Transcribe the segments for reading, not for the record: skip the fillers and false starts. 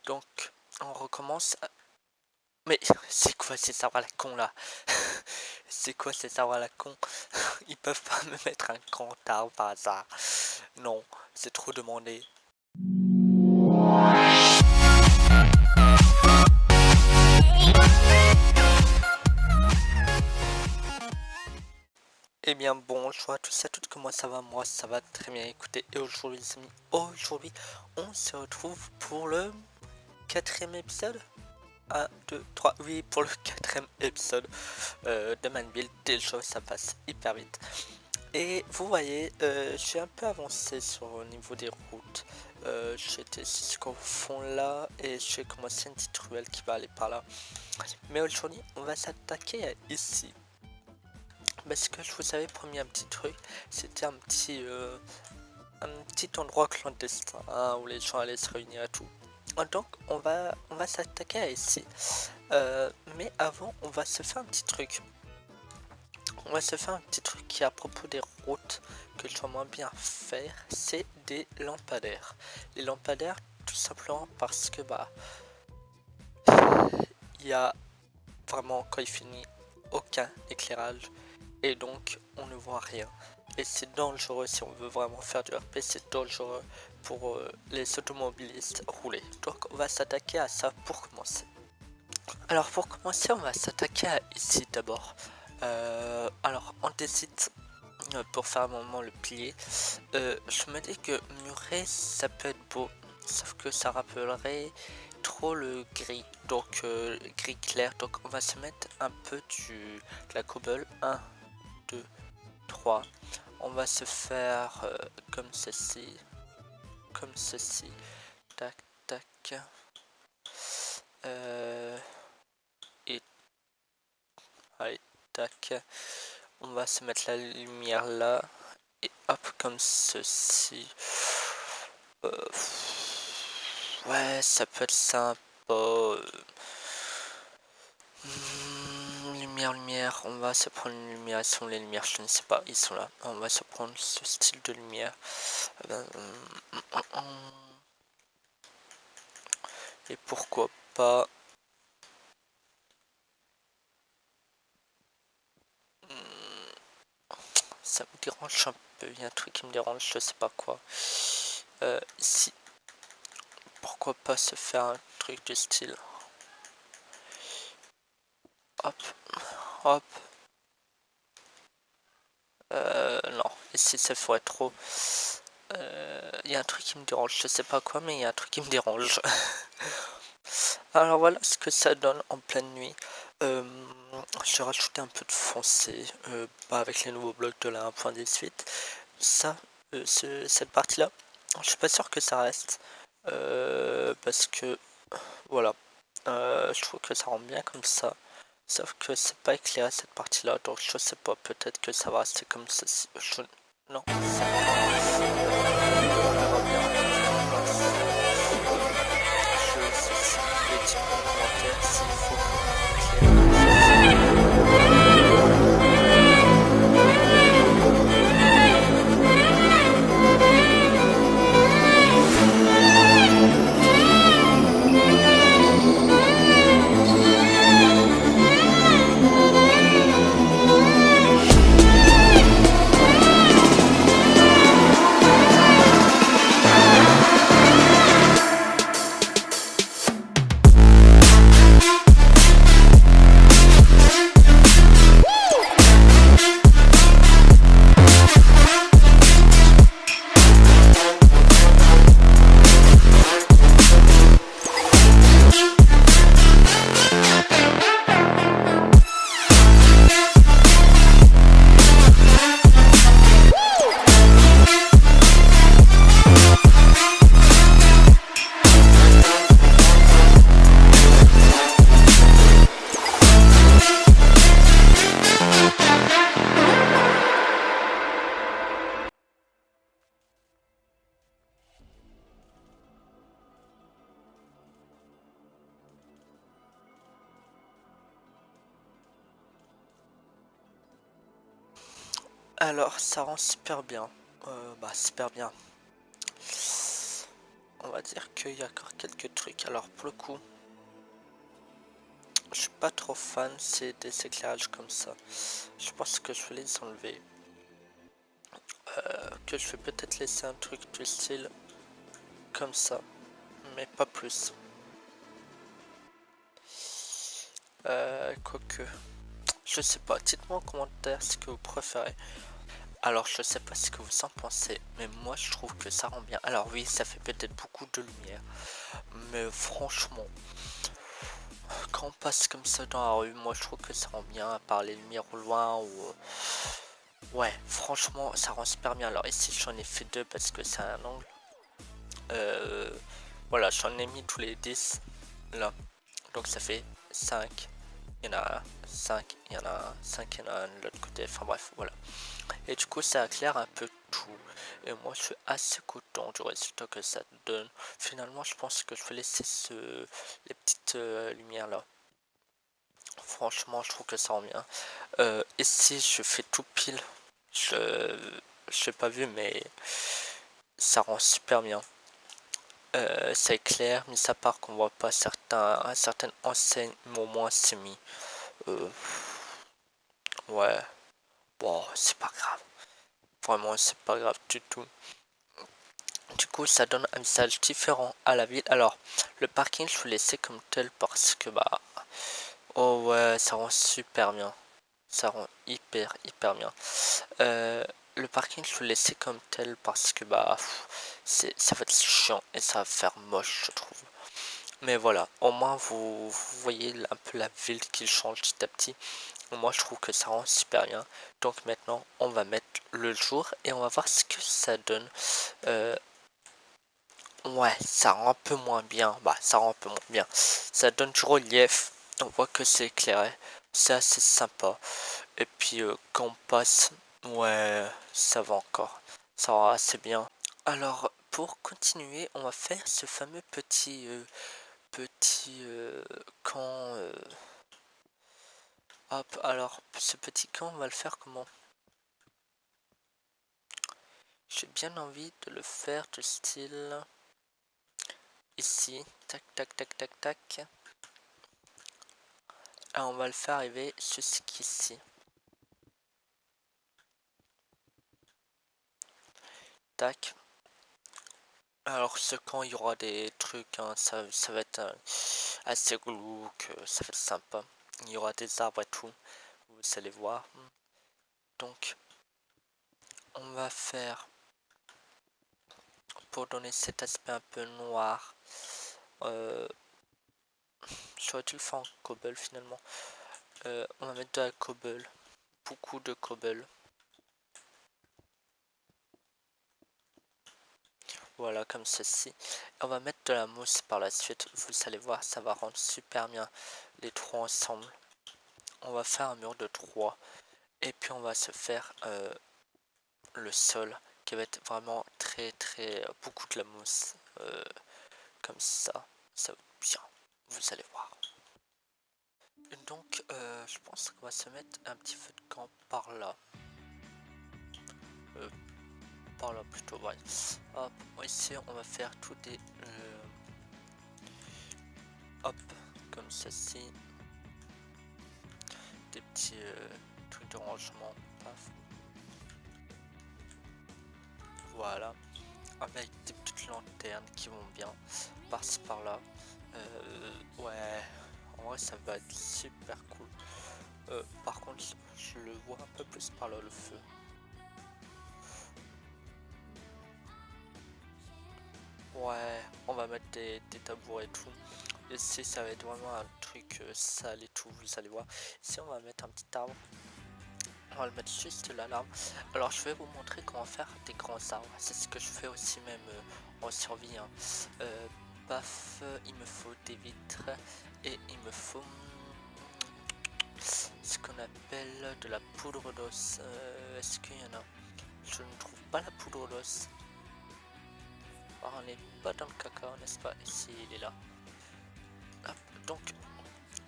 Donc, on recommence. Mais c'est quoi ces arbres à la con là? C'est quoi ces arbres à la con? Ils peuvent pas me mettre un grand arbre par hasard. Non, c'est trop demandé. Eh bien bonjour à tous et à toutes, comment ça va? Moi ça va très bien, écoutez, et aujourd'hui les amis, aujourd'hui on se retrouve pour le quatrième épisode. 1, 2, 3, oui, pour le quatrième épisode de Manbuild. Déjà ça passe hyper vite. Et vous voyez, j'ai un peu avancé sur au niveau des routes. J'étais jusqu'au fond là et j'ai commencé une petite ruelle qui va aller par là. Mais aujourd'hui on va s'attaquer à ici. Parce que je vous avais promis un petit truc, c'était un petit endroit clandestin hein, où les gens allaient se réunir et tout. Donc on va s'attaquer à ici. Mais avant on va se faire un petit truc. On va se faire un petit truc qui est à propos des routes que j'aimerais bien faire, c'est des lampadaires. Les lampadaires tout simplement parce que bah il y a vraiment quand il finit aucun éclairage et donc on ne voit rien. Et c'est dangereux si on veut vraiment faire du RP, c'est dangereux pour les automobilistes rouler. Donc on va s'attaquer à ça pour commencer. Alors pour commencer on va s'attaquer à ici d'abord. Alors on décide pour faire un moment le pilier. Je me dis que murer ça peut être beau, sauf que ça rappellerait trop le gris, donc gris clair. Donc on va se mettre un peu de la cobble. 1, 2, 3. On va se faire comme ceci, tac tac, et allez tac. On va se mettre la lumière là et hop comme ceci. Ouais, ça peut être sympa. Lumière, on va se prendre une lumière. Ils sont les lumières, je ne sais pas, ils sont là. On va se prendre ce style de lumière. Et pourquoi pas. Ça me dérange un peu. Il y a un truc qui me dérange, je sais pas quoi. Ici, pourquoi pas se faire un truc du style. Hop, hop. Non, ici ça ferait trop. Il y a un truc qui me dérange, je sais pas quoi, mais il y a un truc qui me dérange. Alors voilà ce que ça donne en pleine nuit. J'ai rajouté un peu de foncé avec les nouveaux blocs de la 1.18. Ça, cette partie là, je suis pas sûr que ça reste parce que voilà, je trouve que ça rend bien comme ça. Sauf que c'est pas éclairé cette partie là, donc je sais pas, peut-être que ça va rester comme ceci. Non, ça on verra bien. Je ceci et dis en commentaire s'il faut que éclaire comme ceci. Alors ça rend super bien. Super bien. on va dire qu'il y a encore quelques trucs. Alors pour le coup, je suis pas trop fan, c'est des éclairages comme ça. Je pense que je vais les enlever. Que je vais peut-être laisser un truc du style comme ça, mais pas plus. Quoique, je sais pas, dites-moi en commentaire ce que vous préférez. Alors je sais pas ce que vous en pensez, mais moi je trouve que ça rend bien. Alors oui, ça fait peut-être beaucoup de lumière, mais franchement, quand on passe comme ça dans la rue, moi je trouve que ça rend bien, à part les lumières au loin ou... Ouais, franchement, ça rend super bien. Alors ici j'en ai fait deux parce que c'est un angle. Voilà, j'en ai mis tous les 10 là, donc ça fait 5. Il y en a 5, il y en a 5, il y en a un de l'autre côté, enfin bref, voilà. Et du coup, ça éclaire un peu tout. Et moi, je suis assez content du résultat que ça donne. Finalement, je pense que je vais laisser les petites lumières là. Franchement, je trouve que ça rend bien. Ici, je fais tout pile. Je l'ai pas vu, mais ça rend super bien. Ça éclaire, mis à part qu'on voit pas certaines enseignes, mais au moins c'est mis. Ouais, bon, c'est pas grave. Vraiment, c'est pas grave du tout. Du coup, ça donne un visage différent à la ville. Alors, le parking, je vais laisser comme tel parce que, bah, oh ouais, ça rend super bien. Ça rend hyper bien. Le parking, je vais laisser comme tel parce que, bah, ça va être chiant et ça va faire moche, je trouve. Mais voilà, au moins, vous voyez un peu la ville qui change petit à petit. Moi, je trouve que ça rend super bien. Donc maintenant, on va mettre le jour et on va voir ce que ça donne. Ouais, ça rend un peu moins bien. Bah, ça rend un peu moins bien. Ça donne du relief. On voit que c'est éclairé. C'est assez sympa. Et puis, quand on passe, ouais, ça va encore. Ça va assez bien. Alors, pour continuer, on va faire ce fameux camp. Hop, alors, ce petit camp, on va le faire comment? J'ai bien envie de le faire du style ici, tac tac tac tac tac. Et on va le faire arriver jusqu'ici. Tac. Alors ce camp, il y aura des trucs, hein, ça va être assez glauque, ça va être sympa. Il y aura des arbres et tout, vous allez voir. Donc on va faire, pour donner cet aspect un peu noir, j'aurais dû le faire en cobble finalement. On va mettre de la cobble, beaucoup de cobble. Voilà, comme ceci. On va mettre de la mousse par la suite. Vous allez voir, ça va rendre super bien les trois ensemble. On va faire un mur de 3. Et puis on va se faire le sol qui va être vraiment très beaucoup de la mousse. Comme ça va être bien. Vous allez voir. Donc je pense qu'on va se mettre un petit feu de camp par là. Par là plutôt, ouais. Hop, ici on va faire tout des... hop, comme ceci. Des petits trucs de rangement, paf. Voilà, avec des petites lanternes qui vont bien par-ci par-là. Ouais, en vrai ça va être super cool. Par contre, je le vois un peu plus par là le feu. Ouais, on va mettre des tabourets et tout. Ici, ça va être vraiment un truc sale et tout, vous allez voir. Ici, on va mettre un petit arbre. On va le mettre juste là, l'arbre. Alors, je vais vous montrer comment faire des grands arbres. C'est ce que je fais aussi même en survie. Hein. Paf, il me faut des vitres et il me faut ce qu'on appelle de la poudre d'os. Est-ce qu'il y en a? Je ne trouve pas la poudre d'os. On n'est pas dans le cacao, n'est-ce pas? Ici, il est là. Hop, donc,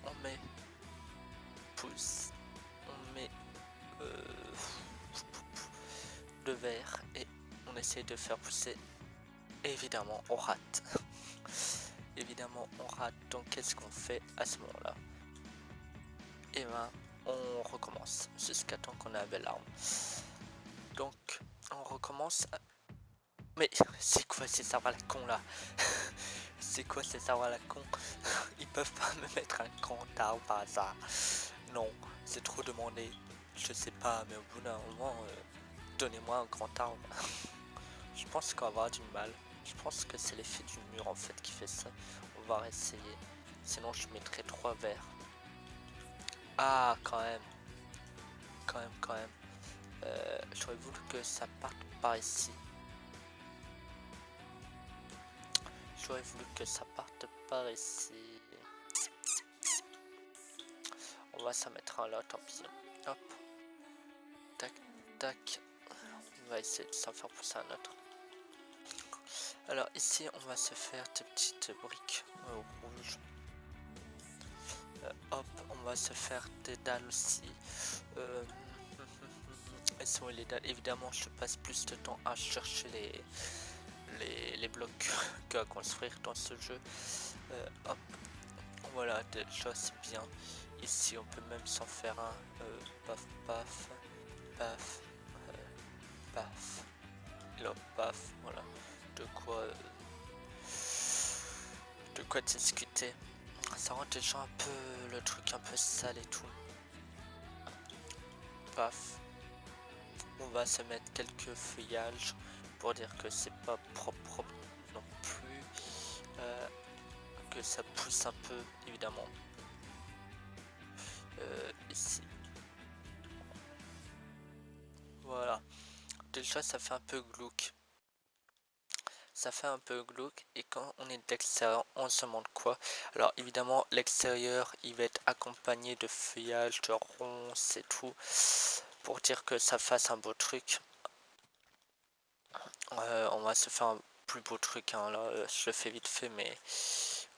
on met pouce, on met de verre et on essaye de faire pousser évidemment on rate. Évidemment on rate, donc qu'est-ce qu'on fait à ce moment-là? Et ben on recommence jusqu'à temps qu'on a un bel arme. Donc on recommence. Mais c'est quoi ces arbres à la con là? C'est quoi ces arbres à la con? Ils peuvent pas me mettre un grand arbre par hasard. Non, c'est trop demandé. Je sais pas, mais au bout d'un moment, donnez-moi un grand arbre. Je pense qu'on va avoir du mal. Je pense que c'est l'effet du mur en fait qui fait ça. On va essayer. Sinon je mettrai 3 verres. Ah quand même. Quand même. J'aurais voulu que ça parte par ici. J'aurais voulu que ça parte par ici. On va s'en mettre un là, tant pis. Hop. Tac, tac. On va essayer de s'en faire pousser un autre. Alors ici, on va se faire des petites briques rouges. Hop, on va se faire des dalles aussi. Elles sont les dalles. Évidemment, je passe plus de temps à chercher les blocs qu'à construire dans ce jeu. Hop, voilà, déjà c'est bien. Ici, on peut même s'en faire un. Paf, paf, paf, paf. Et là, paf, voilà. De quoi discuter. Ça rend déjà un peu le truc un peu sale et tout. Paf. On va se mettre quelques feuillages pour dire que c'est pas propre non plus. Que ça pousse un peu évidemment. Ici. Voilà. Déjà ça fait un peu glauque. Ça fait un peu glauque et quand on est d'extérieur on se demande quoi. Alors évidemment l'extérieur il va être accompagné de feuillage, de ronces et tout pour dire que ça fasse un beau truc. On va se faire un plus beau truc hein, là je le fais vite fait mais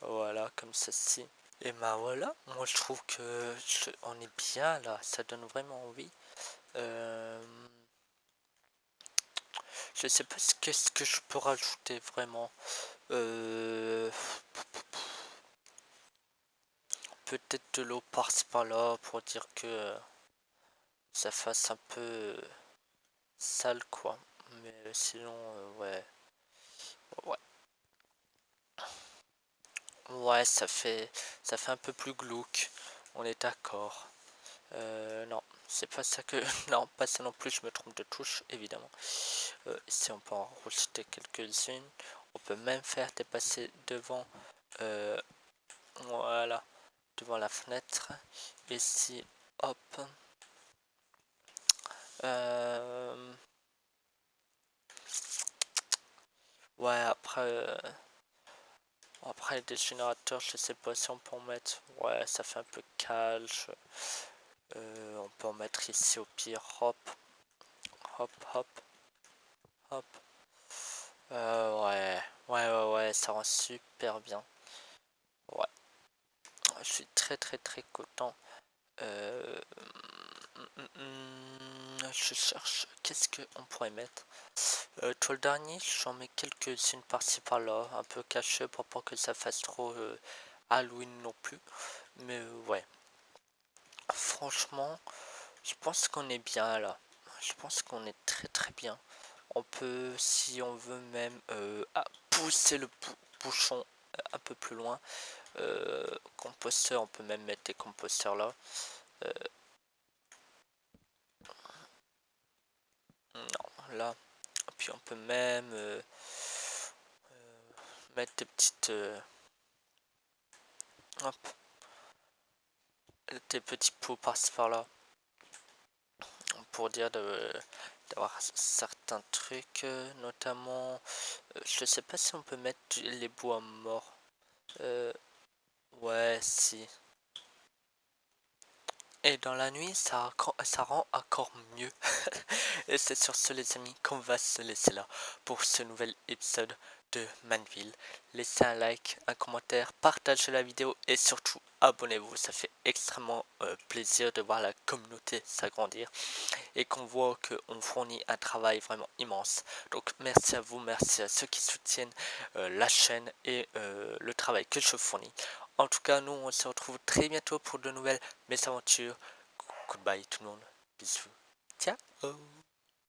voilà comme ceci. Et bah voilà, moi je trouve que on est bien là, ça donne vraiment envie. Je sais pas qu'est-ce que je peux rajouter vraiment. Peut-être de l'eau par-ci par-là pour dire que ça fasse un peu sale quoi. Mais sinon ouais. Ouais. Ouais ça fait un peu plus glauque. On est d'accord. Non, c'est pas ça que. Non, pas ça non plus, je me trompe de touche, évidemment. Ici on peut en rajouter quelques-unes. On peut même faire dépasser devant. Voilà. Devant la fenêtre. Ici, hop. Ouais, après des générateurs, je sais pas si on peut en mettre. Ouais, ça fait un peu calge. On peut en mettre ici au pire. Hop, hop, hop, hop. Ouais, ça rend super bien. Ouais, je suis très content. Je cherche, qu'est-ce qu'on pourrait mettre? Toile d'araignée, j'en mets quelques-unes par-ci par-là, un peu cachées pour pas que ça fasse trop Halloween non plus. Mais ouais, franchement, je pense qu'on est bien là. Je pense qu'on est très bien. On peut, si on veut même, pousser le bouchon un peu plus loin. Composteur, on peut même mettre des composteurs là. Non, là. Puis on peut même mettre des petites hop, des petits pots par-ci par-là pour dire d'avoir certains trucs, notamment je sais pas si on peut mettre les bois morts. Ouais, si. Et dans la nuit, ça rend encore mieux. Et c'est sur ce, les amis, qu'on va se laisser là pour ce nouvel épisode de Manville. Laissez un like, un commentaire, partagez la vidéo et surtout abonnez-vous. Ça fait extrêmement plaisir de voir la communauté s'agrandir et qu'on voit qu'on fournit un travail vraiment immense. Donc merci à vous, merci à ceux qui soutiennent la chaîne et le travail que je fournis. En tout cas, nous on se retrouve très bientôt pour de nouvelles mésaventures. Goodbye tout le monde, bisous, ciao.